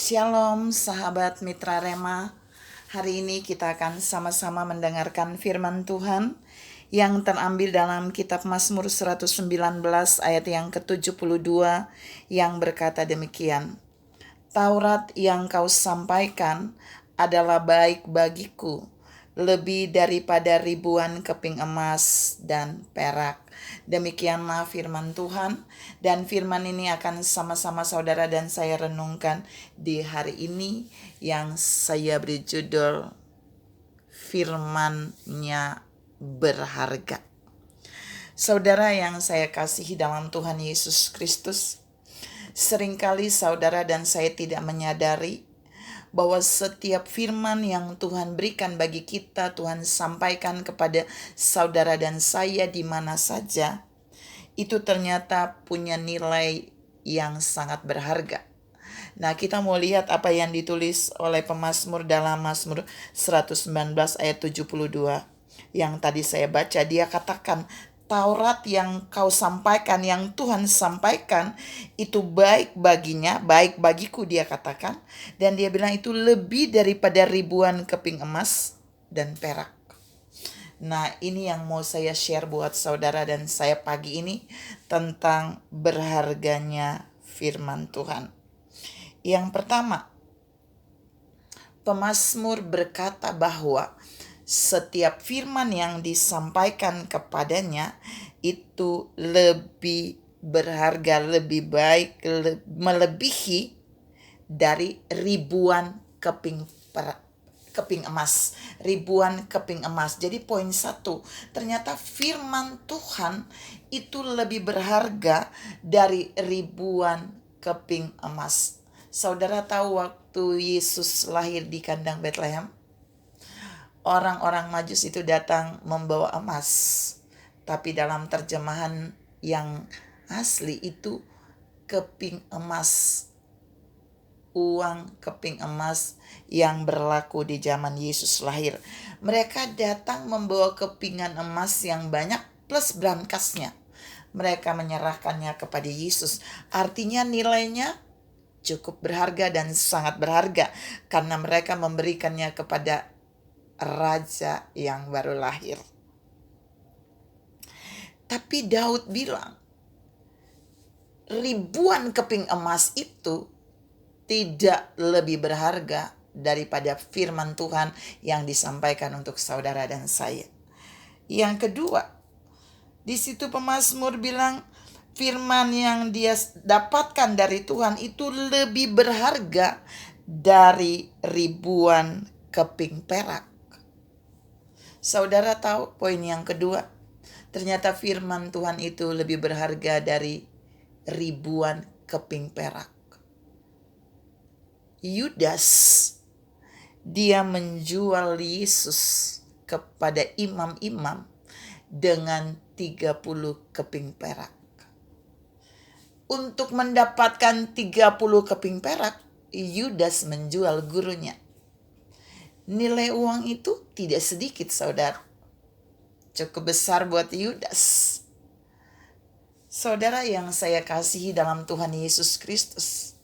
Shalom sahabat Mitra Rema. Hari ini kita akan sama-sama mendengarkan firman Tuhan yang terambil dalam kitab Mazmur 119 ayat yang ke-72 yang berkata demikian. Taurat yang kau sampaikan adalah baik bagiku, lebih daripada ribuan keping emas dan perak. Demikianlah firman Tuhan, dan firman ini akan sama-sama saudara dan saya renungkan di hari ini yang saya beri judul Firman-Nya Berharga. Saudara yang saya kasihi dalam Tuhan Yesus Kristus, seringkali saudara dan saya tidak menyadari bahwa setiap firman yang Tuhan berikan bagi kita, Tuhan sampaikan kepada saudara dan saya di mana saja, itu ternyata punya nilai yang sangat berharga. Nah, kita mau lihat apa yang ditulis oleh pemazmur dalam Mazmur 119 ayat 72. Yang tadi saya baca, dia katakan, Taurat yang kau sampaikan, yang Tuhan sampaikan, itu baik baginya, baik bagiku dia katakan. Dan dia bilang itu lebih daripada ribuan keping emas dan perak. Nah, ini yang mau saya share buat saudara dan saya pagi ini tentang berharganya firman Tuhan. Yang pertama, pemazmur berkata bahwa setiap firman yang disampaikan kepadanya itu lebih berharga, lebih baik, melebihi dari ribuan keping emas. Ribuan keping emas. Jadi poin 1, ternyata firman Tuhan itu lebih berharga dari ribuan keping emas. Saudara tahu waktu Yesus lahir di kandang Betlehem, orang-orang Majus itu datang membawa emas. Tapi dalam terjemahan yang asli itu keping emas. Uang keping emas yang berlaku di zaman Yesus lahir. Mereka datang membawa kepingan emas yang banyak plus brankasnya. Mereka menyerahkannya kepada Yesus. Artinya nilainya cukup berharga dan sangat berharga karena mereka memberikannya kepada raja yang baru lahir. Tapi Daud bilang, ribuan keping emas itu tidak lebih berharga daripada firman Tuhan yang disampaikan untuk saudara dan saya. Yang kedua, di situ pemazmur bilang firman yang dia dapatkan dari Tuhan itu lebih berharga dari ribuan keping perak. Saudara tahu poin yang kedua, ternyata firman Tuhan itu lebih berharga dari ribuan keping perak. Yudas, dia menjual Yesus kepada imam-imam dengan 30 keping perak. Untuk mendapatkan 30 keping perak, Yudas menjual gurunya. Nilai uang itu tidak sedikit, saudara. Cukup besar buat Yudas. Saudara yang saya kasihi dalam Tuhan Yesus Kristus.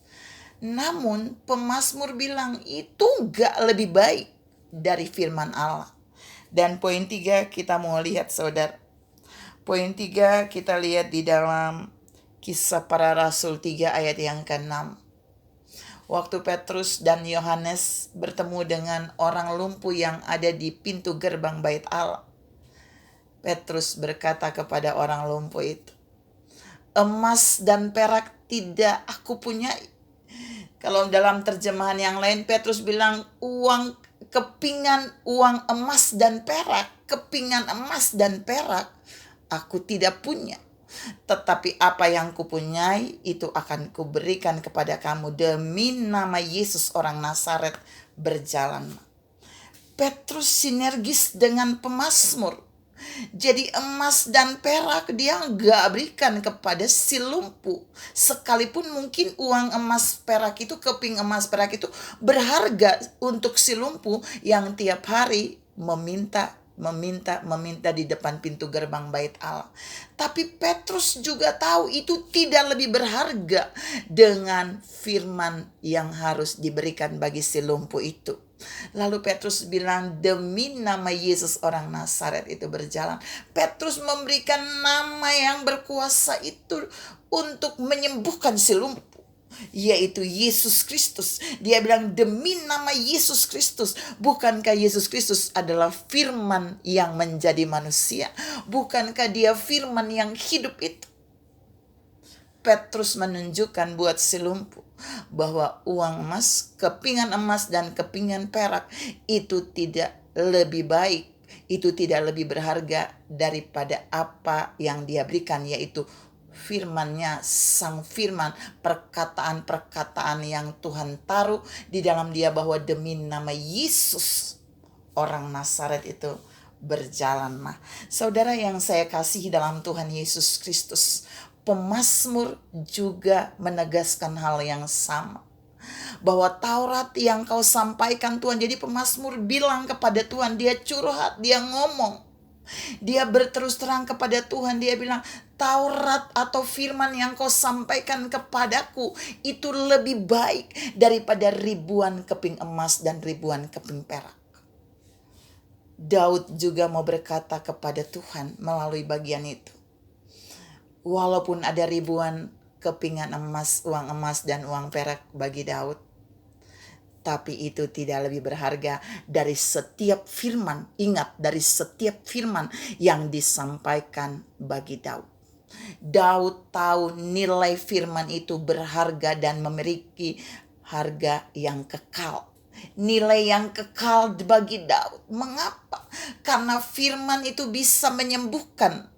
Namun pemazmur bilang itu gak lebih baik dari firman Allah. Dan poin 3 kita mau lihat, saudara. Poin 3 kita lihat di dalam Kisah Para Rasul 3 ayat yang ke-6. Waktu Petrus dan Yohanes bertemu dengan orang lumpuh yang ada di pintu gerbang bait Allah. Petrus berkata kepada orang lumpuh itu, emas dan perak tidak aku punyai. Kalau dalam terjemahan yang lain, Petrus bilang kepingan uang emas dan perak, kepingan emas dan perak aku tidak punya. Tetapi apa yang kupunyai itu akan kuberikan kepada kamu demi nama Yesus orang Nazaret berjalan. Petrus sinergis dengan pemazmur. Jadi emas dan perak dia gak berikan kepada si lumpuh. Sekalipun mungkin uang emas perak itu, keping emas perak itu berharga untuk si lumpuh yang tiap hari meminta meminta di depan pintu gerbang bait Allah. Tapi Petrus juga tahu itu tidak lebih berharga dengan firman yang harus diberikan bagi si lumpuh itu. Lalu Petrus bilang, demi nama Yesus orang Nazaret itu berjalan. Petrus memberikan nama yang berkuasa itu untuk menyembuhkan si lumpuh, yaitu Yesus Kristus. Dia bilang, demi nama Yesus Kristus. Bukankah Yesus Kristus adalah firman yang menjadi manusia? Bukankah dia firman yang hidup itu? Petrus menunjukkan buat si lumpuh bahwa uang emas, kepingan emas dan kepingan perak itu tidak lebih baik, itu tidak lebih berharga daripada apa yang dia berikan, yaitu firman-Nya, sang firman, perkataan-perkataan yang Tuhan taruh di dalam dia, bahwa demi nama Yesus orang Nazaret itu berjalan. Nah, saudara yang saya kasihi dalam Tuhan Yesus Kristus, pemazmur juga menegaskan hal yang sama, bahwa Taurat yang kau sampaikan Tuhan. Jadi pemazmur bilang kepada Tuhan, dia curhat, dia ngomong, dia berterus terang kepada Tuhan. Dia bilang, Taurat atau firman yang kau sampaikan kepadaku itu lebih baik daripada ribuan keping emas dan ribuan keping perak. Daud juga mau berkata kepada Tuhan melalui bagian itu, walaupun ada ribuan kepingan emas, uang emas dan uang perak bagi Daud, tapi itu tidak lebih berharga dari setiap firman. Ingat, dari setiap firman yang disampaikan bagi Daud. Daud tahu nilai firman itu berharga dan memiliki harga yang kekal. Nilai yang kekal bagi Daud. Mengapa? Karena firman itu bisa menyembuhkan.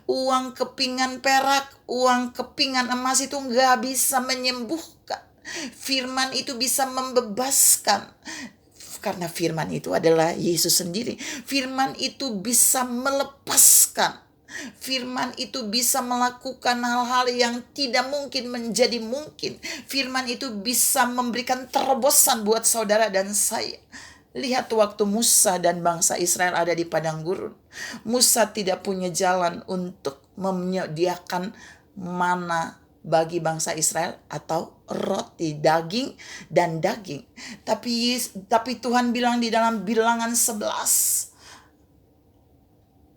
Uang kepingan perak, uang kepingan emas itu gak bisa menyembuhkan. Firman itu bisa membebaskan. Karena firman itu adalah Yesus sendiri. Firman itu bisa melepaskan. Firman itu bisa melakukan hal-hal yang tidak mungkin menjadi mungkin. Firman itu bisa memberikan terobosan buat saudara dan saya. Lihat waktu Musa dan bangsa Israel ada di padang gurun. Musa tidak punya jalan untuk menyediakan mana bagi bangsa Israel atau roti, daging dan daging. Tapi Tuhan bilang di dalam Bilangan 11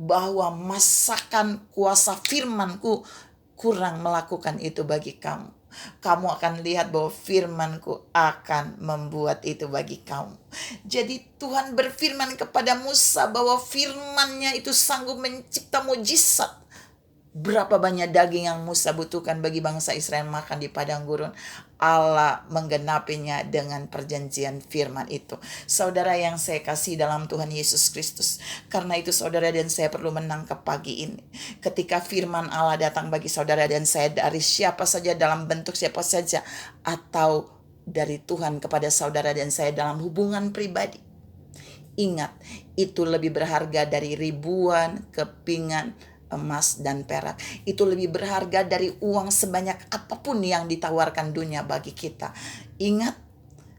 bahwa masakan kuasa firman-Ku kurang melakukan itu bagi kamu. Kamu akan lihat bahwa firman-Ku akan membuat itu bagi kamu. Jadi Tuhan berfirman kepada Musa bahwa firman-Nya itu sanggup mencipta mujizat. Berapa banyak daging yang Musa butuhkan bagi bangsa Israel makan di padang gurun, Allah menggenapinya dengan perjanjian firman itu. Saudara yang saya kasih dalam Tuhan Yesus Kristus, karena itu saudara dan saya perlu menangkap pagi ini. Ketika firman Allah datang bagi saudara dan saya dari siapa saja, dalam bentuk siapa saja, atau dari Tuhan kepada saudara dan saya dalam hubungan pribadi, ingat, itu lebih berharga dari ribuan kepingan emas dan perak. Itu lebih berharga dari uang sebanyak apapun yang ditawarkan dunia bagi kita. Ingat,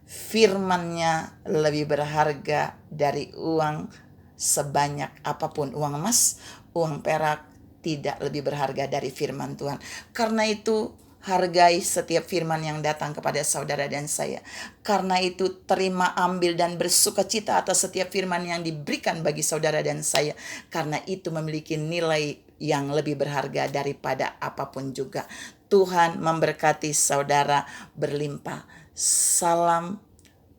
firman-Nya lebih berharga dari uang sebanyak apapun. Uang emas, uang perak tidak lebih berharga dari firman Tuhan. Karena itu, hargai setiap firman yang datang kepada saudara dan saya. Karena itu terima, ambil dan bersukacita atas setiap firman yang diberikan bagi saudara dan saya. Karena itu memiliki nilai yang lebih berharga daripada apapun juga. Tuhan memberkati saudara berlimpah. Salam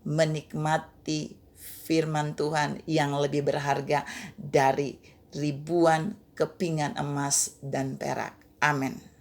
menikmati firman Tuhan yang lebih berharga dari ribuan kepingan emas dan perak. Amin.